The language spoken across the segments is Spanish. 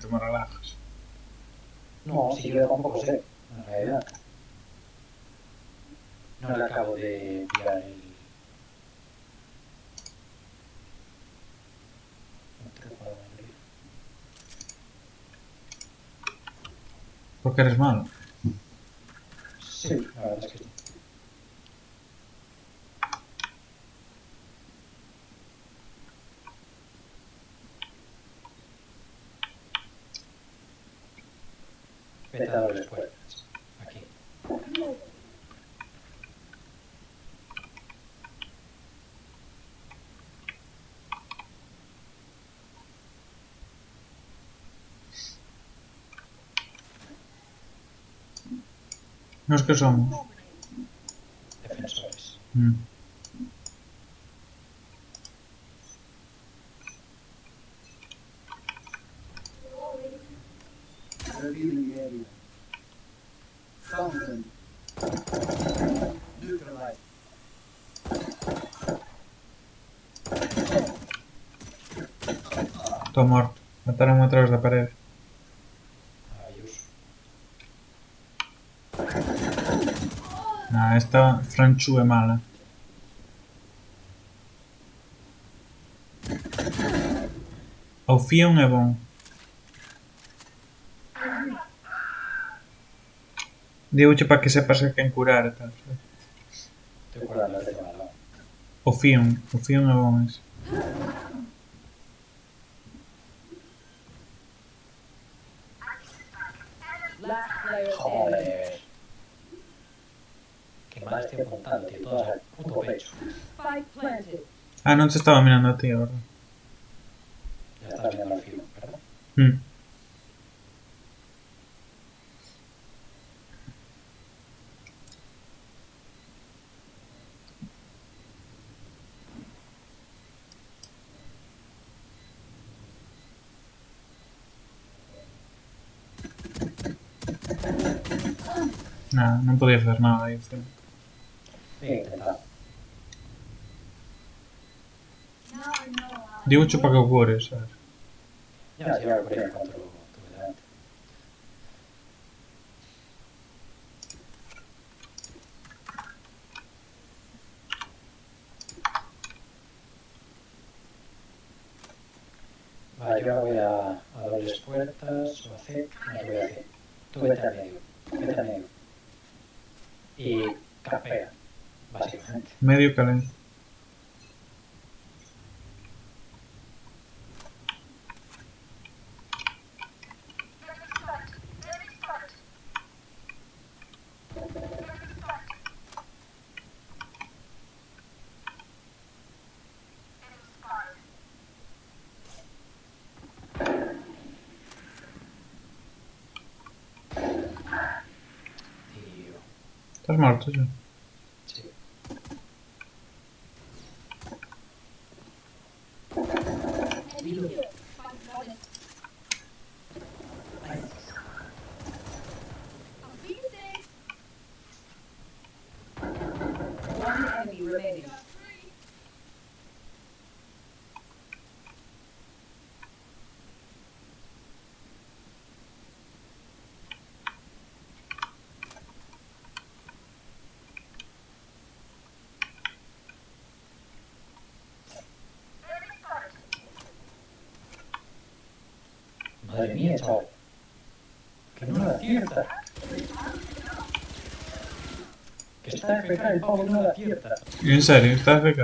momento me relajas. No, si yo tampoco sé, en realidad. No le acabo de pillar el... el truco a la mayoría. Porque eres malo. Sí, la verdad es que sí. Vete a dobles puertas. Aquí. No es que somos. Defensores. Mm. Revealing area. Fountain. Neutralize. Estou morto. Mataram-me atrás da parede. Maravilloso. Nah, esta Franchu é mala. O Fion é bom. Digo-che para que sepas a quen curar e tal. Estoy curando al tema al lado. O Fion é bom ese. Last player standing. Joder. Qué mal estoy apuntando, tío. Todas al puto pecho. Spike planted. Ah, non te estaba mirando a ti, a verdad. Ya estás viendo al filo, ¿verdad? Mm. Nada, non podía facer nada aí. Fion. Intentado. Digo-che para que o cures, sabes? Ya, si ya lo curé en cuanto lo tuve delante. Vale, yo ahora voy a dobles puertas o a C. No, voy a C. Tú vete al medio. Vete al medio. Y campea, básicamente. Medio calente. Tío. Estás morto xa? Sí. Reload. One enemy remaining. Madre mía, chaval. Que no la acierta. Que está FK el pavo y no la acierta. En serio, está AFK?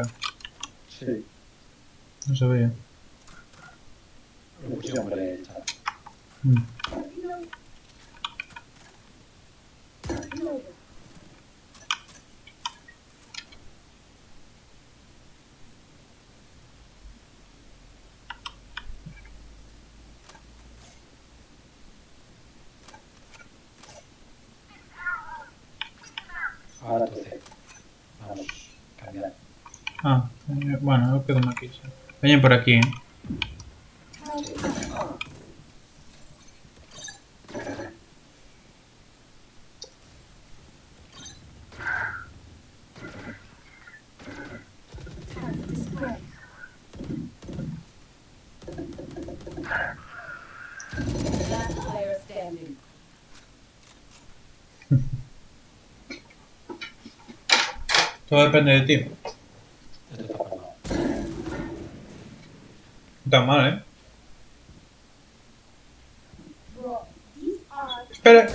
Sí. Non sabía. Lo pusieron por el chaval. Mm. Ahora tu C. Vamos, cambiar. Ah, bueno, eu quedo aquí xa. Veñen por aquí, Sí. standing. Todo depende de ti. Esto está formado. No tan mal, ¿eh? Bro, these are Espera.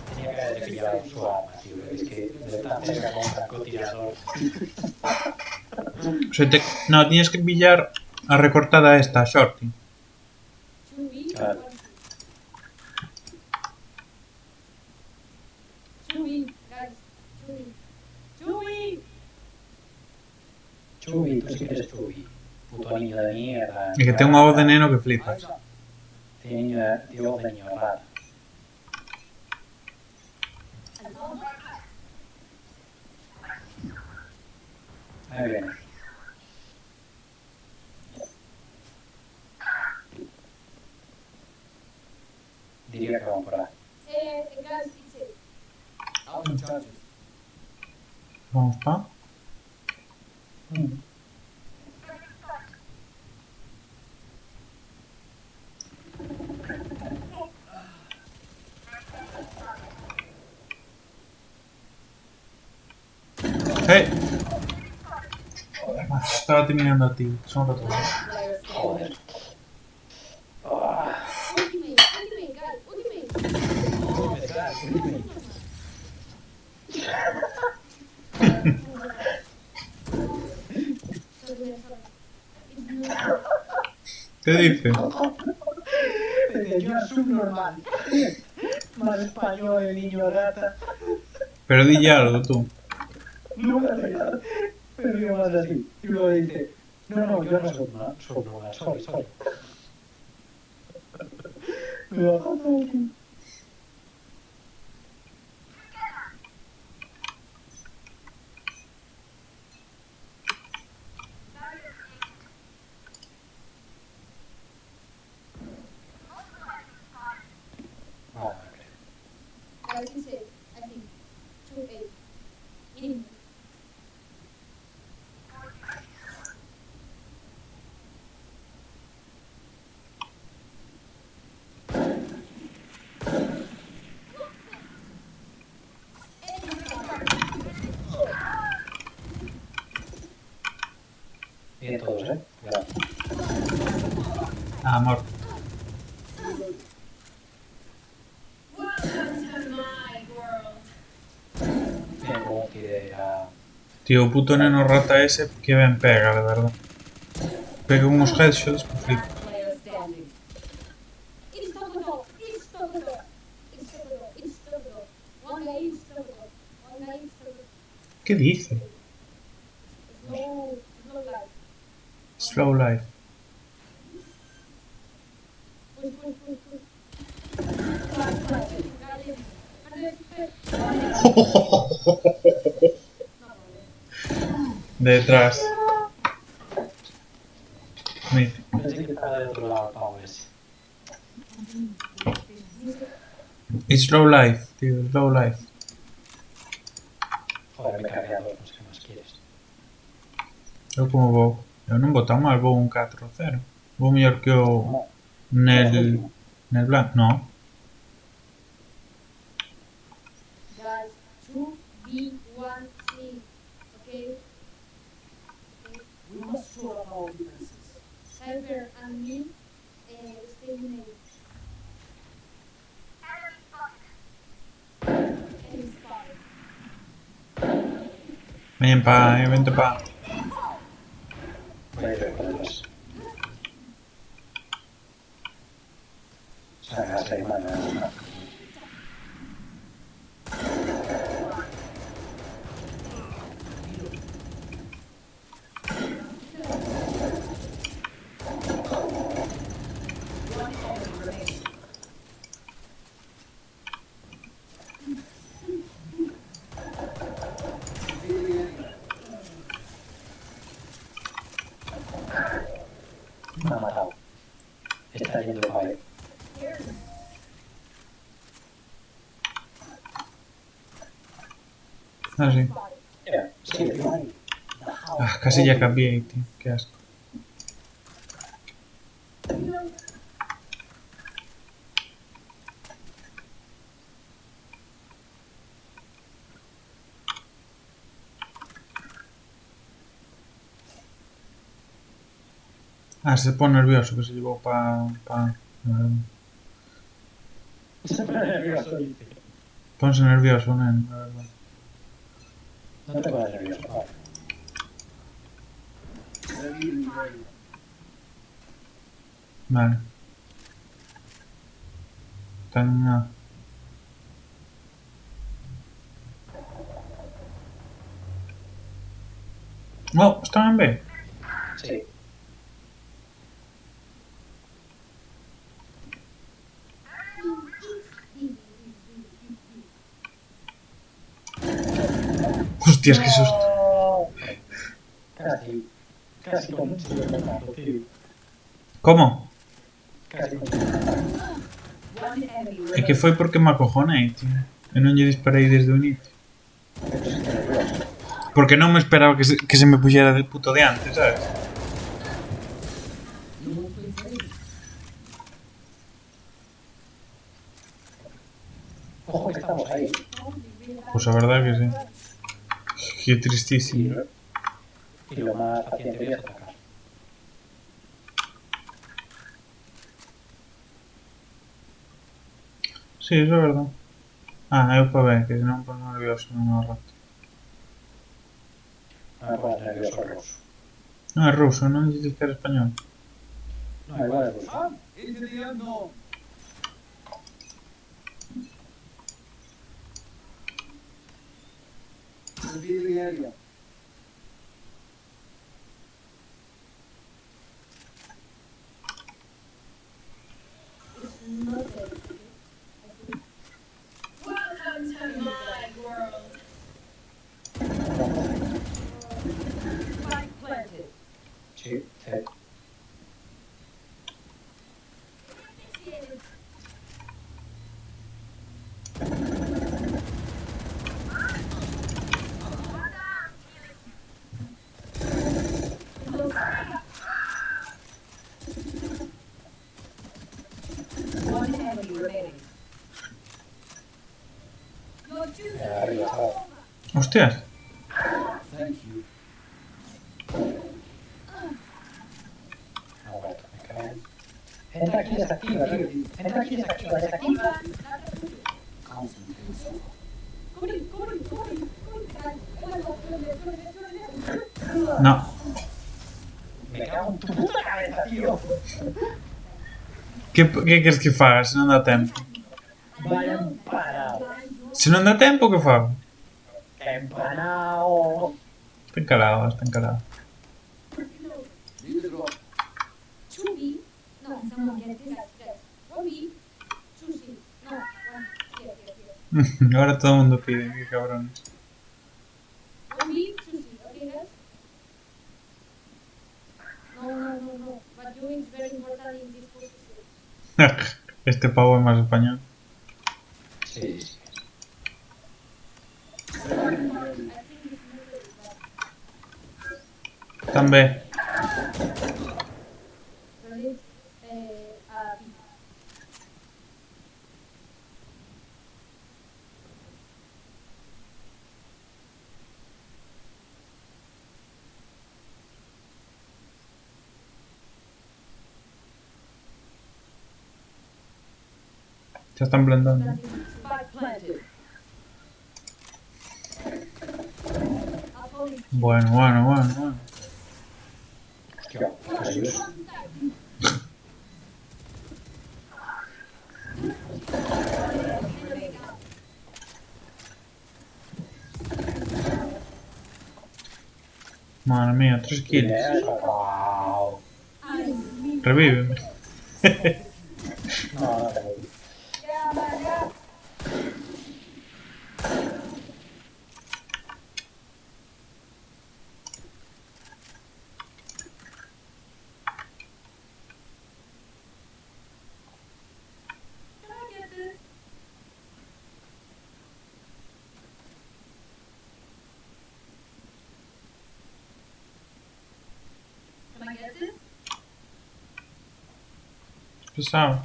Tenía que haberle pillado su arma, tío. Es que de tan cerca con un francotirador. No, tienes que pillar a recortada esta, Shorty. 2B. Claro. 2B, guys. 2B. 2B. Chubi, tú sí que eres Chubi. Puto niño de mierda. Y que tengo una voz de neno que flipas. Tiene voz de niño rara. Ahí viene. Diría que van por ahí. Guys, it's it. Out of charges. Vamos pa. ¡Hey! Joder, macho, estaba terminando a ti. Son rotos. Player standing. Joder. Ah. Ultimate, ultimate, guys, ultimate. ¿Qué dices? Yo subnormal. Más español, el niño rata. Pero di ya algo tú. No me hace nada. Pero yo más así. Y luego dice, no, yo no subnormal, sorry. Me baja todo. Guys, it's it. I think. 2A. In. Bien todos, Cuidado. Ah, amor. Bien como tire a... Tío, puto neno rata ese, que bien pega, de verdad. Pega unos headshots que flipas. Last player standing. It's Tokyo. It's Tokyo. It's Tokyo. It's Tokyo. One guy is Tokyo. One guy is Tokyo. ¿Qué dice? No life. Slow life. Push. Detrás. Mira. Pensé que estaba del otro lado el pavo ese. It's slow life, tío, slow life. Joder, me cargué a dos, no sé qué más quieres. Eu como vou. Eu non vou tan mal, vou un 4-0. Vou mellor que o Nel Blanc, non. Guys, 2B1C. Okay? We must shore up our defenses. Cyber and me stay in a enemy spotted. Veñen pa, vente pa. Voy a ir por detrás. Salgas ahí, mano. Me ha matado. Está yendo para ahí. Ah, sí. Sí, ahí. Ah, casi ya cambié, tío. Qué asco. Ah, se pone nervioso que se llevó Se pone nervioso, dice. Ponse nervioso, nen, la verdad. No te pones nervioso, vale. Revealing area. Vale. Están nada. Oh, están en B. Sí. Hostias, qué susto. ¡No! Casi consigo matarlo, tío. ¿Cómo? Casi consigo matarlo. One enemy É que foi porque me acojonei, tío. E non lle disparei desde o inicio. Pero sí que nervioso. Porque non me esperaba que se me puxera de puto de antes, sabes? Ojo que estamos ahí. Pues a verdad que sí. Qué Y, tristísimo. y lo más fácil en teoría es atacar. Sí, eso é verdad. Ah, eu pa ver, que senón pongo nervioso non ao rato. No me pones nervioso ruso. Non é ruso, non dices que era español. No, igual es ruso. into the unknown. Revealing area. It's not there. Welcome to my world. Spike planted. Sí, sí. One enemy remaining. Arriba, chaval. Hostias. Thank you. Ha muerto, me cae. Entra aquí, desactiva, tío. Entra aquí, desactiva, desactiva. Constant insult. No. Me cago en tu puta cabeza, tío. Que queres que faga se non dá tempo? Vaya empanado. Se non dá tempo, que fago? Empanado. Está encarado, está encarado. Need to drop. Chubi. No, someone get this, guys. Robbie. Sushi. No, one. Here. Ahora todo el mundo pide, qué cabrones. Robbie, sushi. Okay, guys? No. But you is very important in this position. Este pavo es más español. Sí, sí. Revealing area. I think it's muted, but També. release B. Ya están blendando. Spike planted. Bueno. Hostia, ¿qué es eso? Madre mía, 3 kills. Wow. Revíveme. No, no tengo. I get this? Pesado.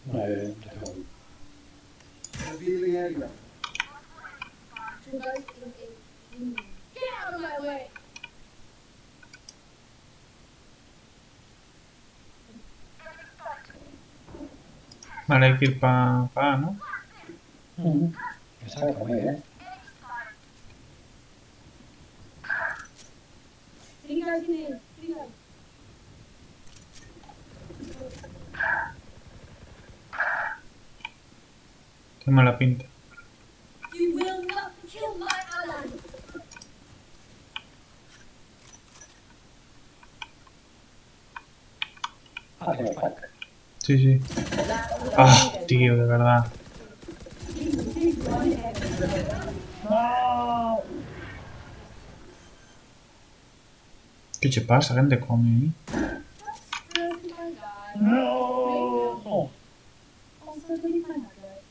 No, yo tengo... Revealing area. Two guys in. Get out of my way! Vale, hay que ir para A, ¿no? Exacto, muy bien. Three guys in A. Three guys. Qué mala pinta. You will not kill my ally! Ah, tengo Spike. Sí, sí. Ah, tío, de verdad. ¿Qué te pasa, gente? Come ahí. No. Also, really fun, guys.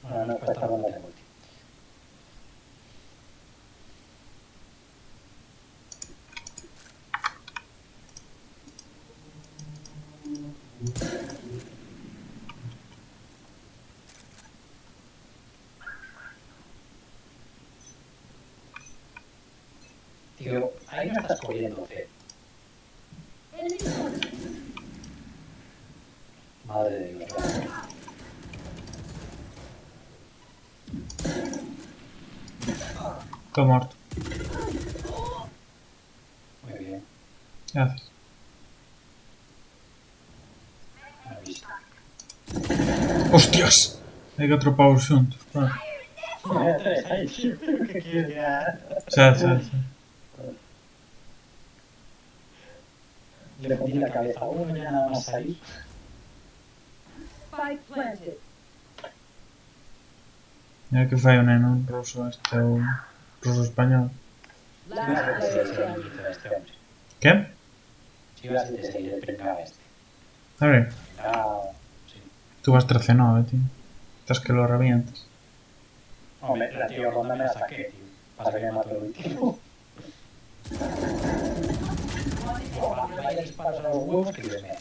Bueno, no, pues esta ronda tengo ulti. Tío, ahí no estás corriendo, C. Enemy spotted. Madre de Dios. Todo muerto. Muy bien. Gracias. Me he visto. ¡Hostias! Hay que otro power shunt. Vale. ¿Qué quieres que haga? Sí. Le fundí la cabeza a uno ya nada más salir. Spike planted. Mira que fue un neno ruso este o ruso español. Si vas a Last seguir player el standing. inicio de este hombre. ¿Qué? Si vas a seguir el pringao este. A ver, Pringao. Sí. tú vas 13-9, tío. Estás que lo revientas. Hombre, la tío ronda me la saqué, tío. Pasa que me mató el último. Vaya disparos a los huevos que Dios mío.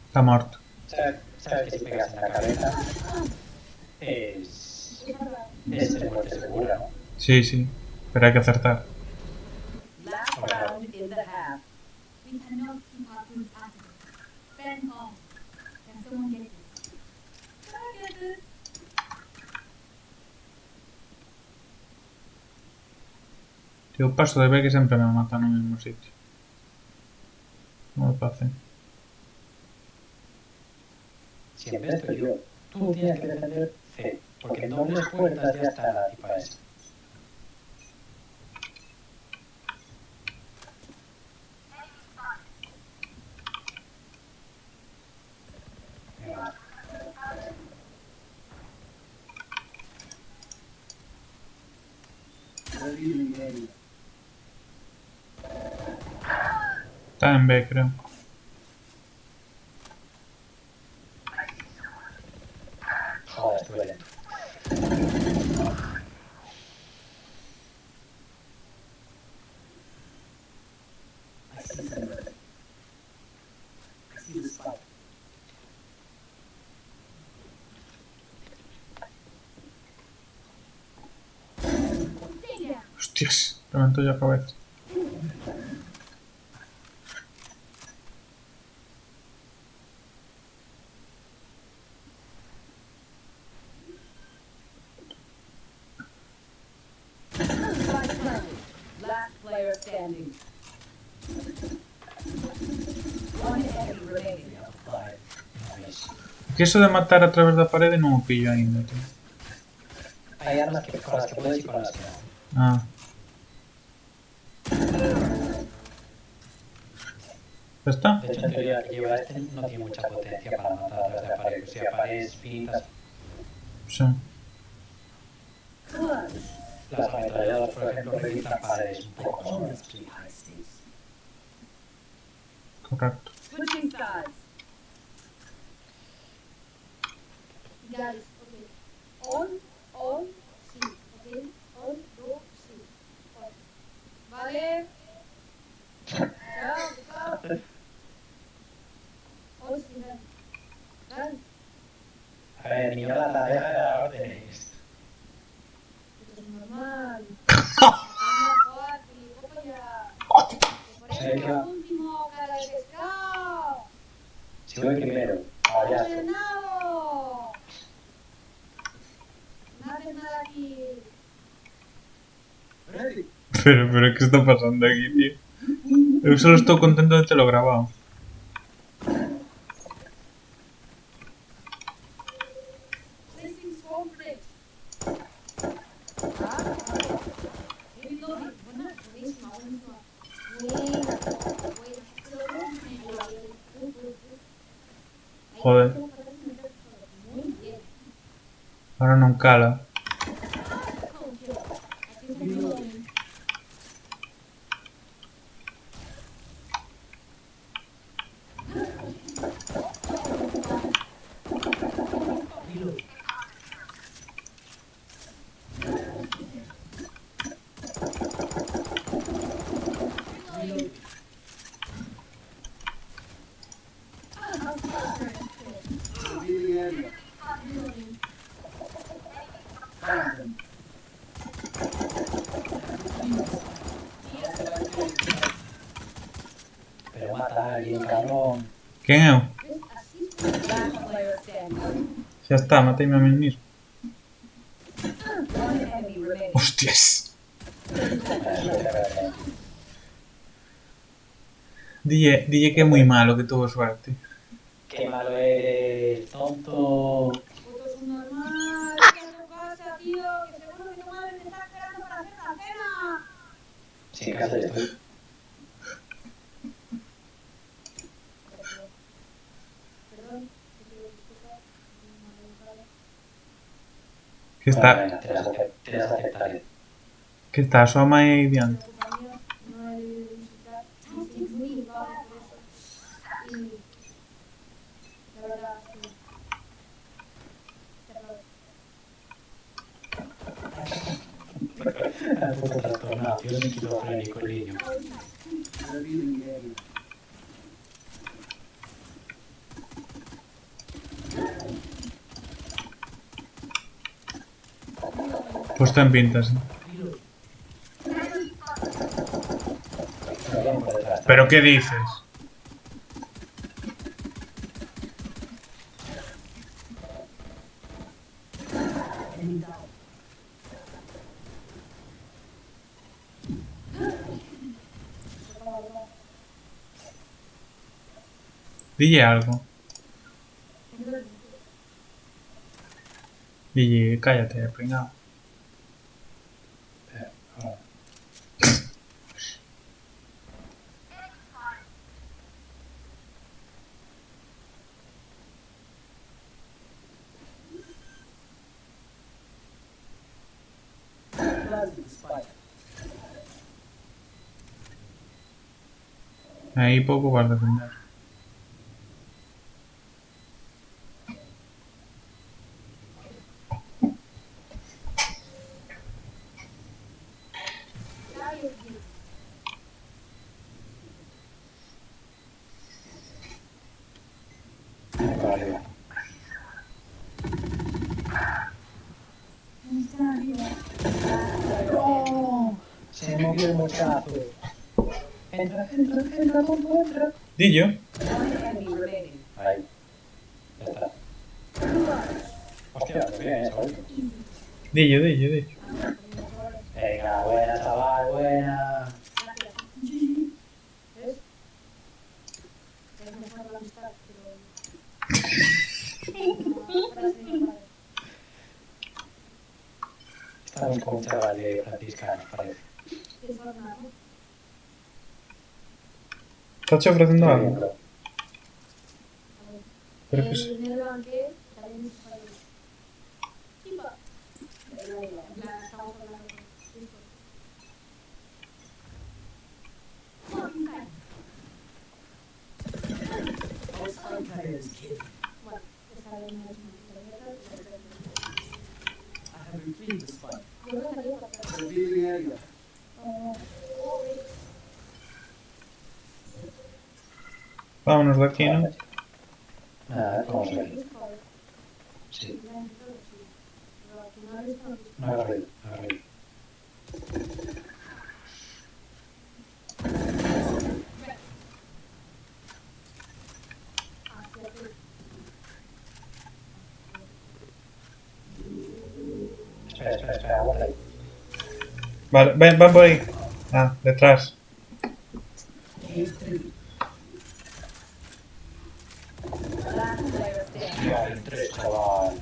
Está muerto. ¿Sabes que si pegas en la cabeza es muerte segura, ¿no? Sí. Pero hay que acertar. Last round in the half. We cannot keep our goods out of it. Spend all. Can someone get this? Can I get this? Tío, paso de ver que siempre me matan en el mismo sitio. No me pase. Siempre estoy yo. Tú tienes que defender C, porque en dobles puertas ya está la tipa esa. Venga. Revealing area. Está en B, creo. Joder, estuve lento. I see somebody. I see the spike. Stay down. Hostias, reventó ya cabeza. Spike planted. Last player standing. One enemy remaining. Vale, no veis. Que eso de matar a través da parede non o pillo ainda, tío. Hay armas que, con las que puedes y con las que no. Ah. ¿Ya está? De hecho, en teoría, la que lleva este no tiene mucha potencia para matar a través de la pared. Si la pared es finita, Sí. Clutch. las ametralladoras, por ejemplo, revientan paredes un poco más o menos. Honestly high stakes. Correcto. Switching sides. Guys, okay. On, sí, okay. On, do, sí. On. Vale. Chao, chao. On, sí, ven. Ven. A ver, mi rata, deja de dar órdenes. Esto es normal. Es más fácil, poco ya. Que por eso ¿Sabes qué es va? último, cara de pescado. Si voy primero, payaso. ¡Ordenado! No haces nada aquí. Pero ¿qué está pasando aquí, tío? Yo solo estoy contento de lo grabado. Placing swarm grid. Heavy loading. Buena, buenísima, buenísima. Buena, buena. Joder. Muy bien. Ahora no cala. Así es el Pero mata a alguien, cabrón. ¿Quién es? Así es Last player standing. Ya está, matéme a mí mismo. One enemy remaining. Hostias. Dije que es muy malo, que tuvo suerte. Qué malo eres, tonto. Puto es un normal. Vete a tu casa, tío. Que seguro que tu madre te está esperando para hacer la cena. Si en casa estoy. Perdón, te pido disculpas. No me he educado. Que Bueno, está, venga, te las aceptaré. que está Soma y Diana. Culpa mía, no he debido insultar. Me siento muy culpable por eso. Y la verdad, sí. Te aplaudo. Un poco trastornado, tío, es esquizofrénico el niño. Pues está en pintas. ¿Eh? Me vienen por detrás. ¿Pero qué dices? Dije algo. Dije, cállate, pringao. Ahí poco para defender. Por arriba. ¡No! Se movió el mochazo. Entra, tonto, entra. Dillo. One enemy remaining. Ahí. Ya está. Hostia, muy bien, eso. Dillo. Venga, buena, chaval, buena. ¿Ves? Es mejor la amistad, pero... Frase de mi padre. Estamos con un chaval de franciscano, parece. Es normal, ¿no? ¿Estás ofreciendo Muy algo? bien, bro. Pero que sí. En el banquete también es para los... Chipa. En plan, estamos hablando con Cristo. Bueno, esa no es una historieta, Yo no salía para atrás. Vámonos de aquí, ¿no? Nada, vamos a ver. Sí, no hagas ruido, no hagas ruido. Espera, aguanta ahí. Vale, ven, van por ahí. Ah, detrás. Last player standing. Tío, hay tres, chaval.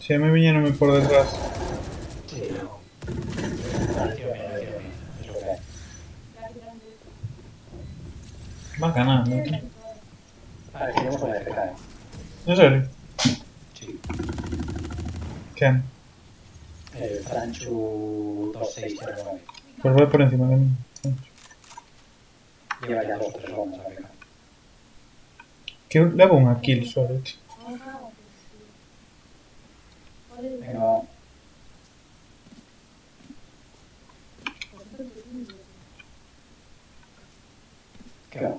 Si a mí vinieron por detrás. Sí, no. Nació bien, es lo que hay. Va ganando. Vale, tenemos una FK, ¿eh? ¿En serio? Sí. ¿Quién? Franchu 2609. Pues voy por encima de mí. Lleva ya 2 o 3 rondas AFK. Que levo unha kill solo, tío. Venga, va. ¿Qué va?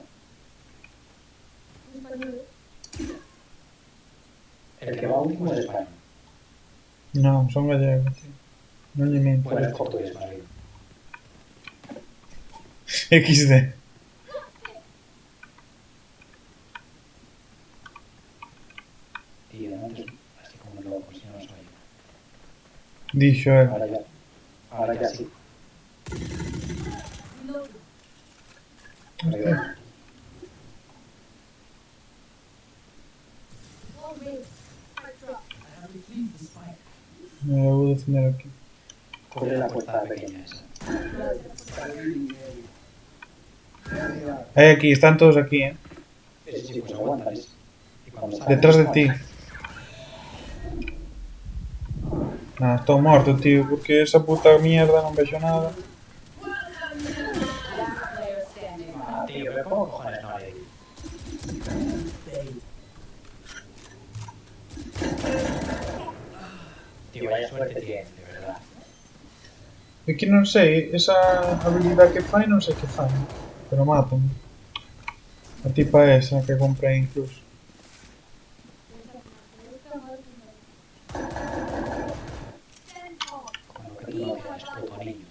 El que va último es español. No, son gallegos, tío. Non lle minto. Bueno, es portugués más bien. XD. Tío, no antes así como un loco, si no lo soy. Dixo él. Ahora ya sí. Reloading. Ahí va. Me debo defender aquí. Cubre la puerta pequeña esa. Hay aquí, están todos aquí, Sí, pues aguantan ese. Y cuando salgan, Detrás de disparan. ti. Nah, estou morto, tío, porque esa puta mierda non vexo nada. Last player standing. Ah, tío, pero ¿cómo cojones no le di? Tío, vaya suerte tiene, de verdad. É que non sei, esa habilidade que fai, non sei que fai. Pero matan. A tipa esa que comprei incluso. Con lo que tú no tienes, puto niño.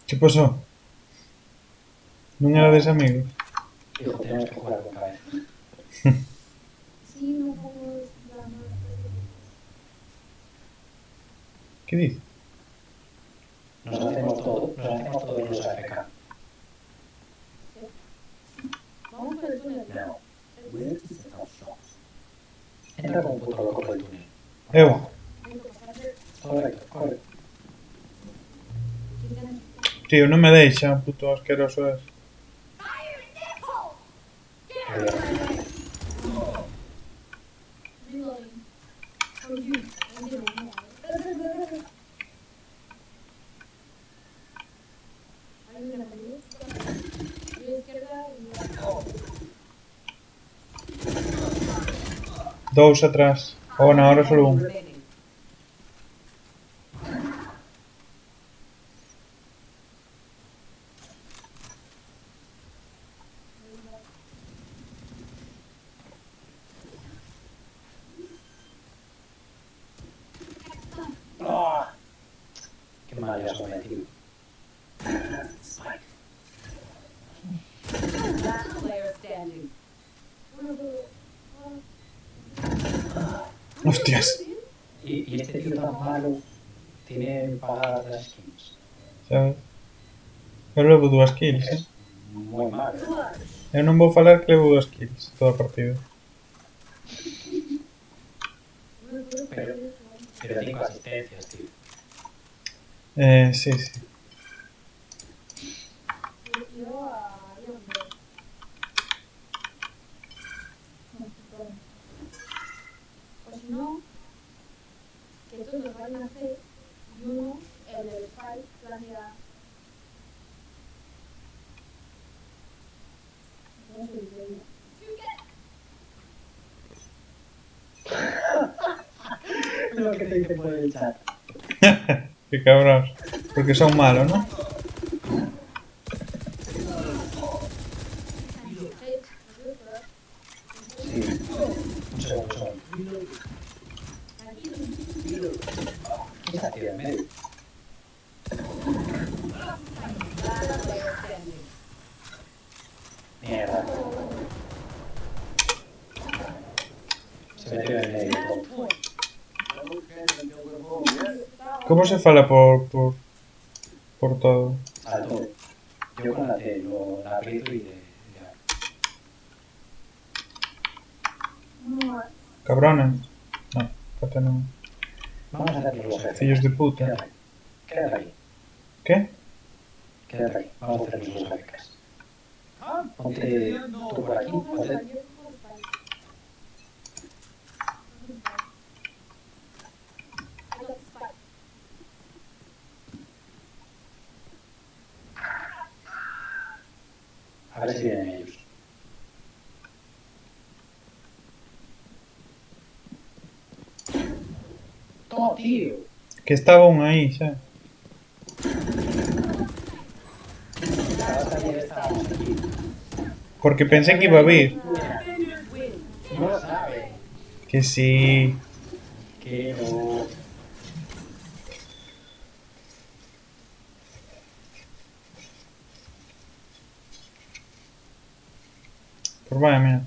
Que pasou? Non era des amigos? Hijo, tenemos que jugar con cabeza. Sí, no podemos llamar. Que dice? Nos hacemos todos los AFK. Vamos por el túnel. No. Entra como un puto loco por el túnel. Eu. Correcto, corre. Tío, non me deixa, puto asqueroso es. Reloading. For you. I'm doing more. Hay una pelea. Y izquierda y... Dous atrás. Oh, no, ahora solo un. Remaining. ¡Ah! Qué mal le has cometido. Last player standing. Hostias. Y este tío tan malo tiene pagadas las skins. Sabes? Eu levo 2 kills, Es muy malo. Eu non vou falar que levo 2 kills toda a partida. Pero 5 asistencias, tío. Sí, sí. Yo a Leon. O si no, que todos vayan a hacer y uno, el del Spy, planea. No sé qué digo. Lo lo que te dice por el chat. Qué cabrón. Porque son malos, ¿no? Sí. Un segundo. ¿Qué está haciendo en medio? Last player standing. Mierda. Se metió en medio. tonto. ¿Cómo se fala por todo? Salto. Yo con la T lo la aprieto y le hago. Cabrones. No, pata no. Vamos a hacer los jefes. Fillos de puta. Quédate. Quédate ahí. ¿Qué? Quédate ahí. Vamos a hacer los jefes. Ponte tú por aquí. Ponte. A ver si vienen ellos. ¡Toma, tío! Que estaba aún ahí, ¿sabes? Ahora también estamos aquí. Porque pensé que iba a vir. Defenders win. No lo sabe. Que sí. Que no. Pues vaya, mira.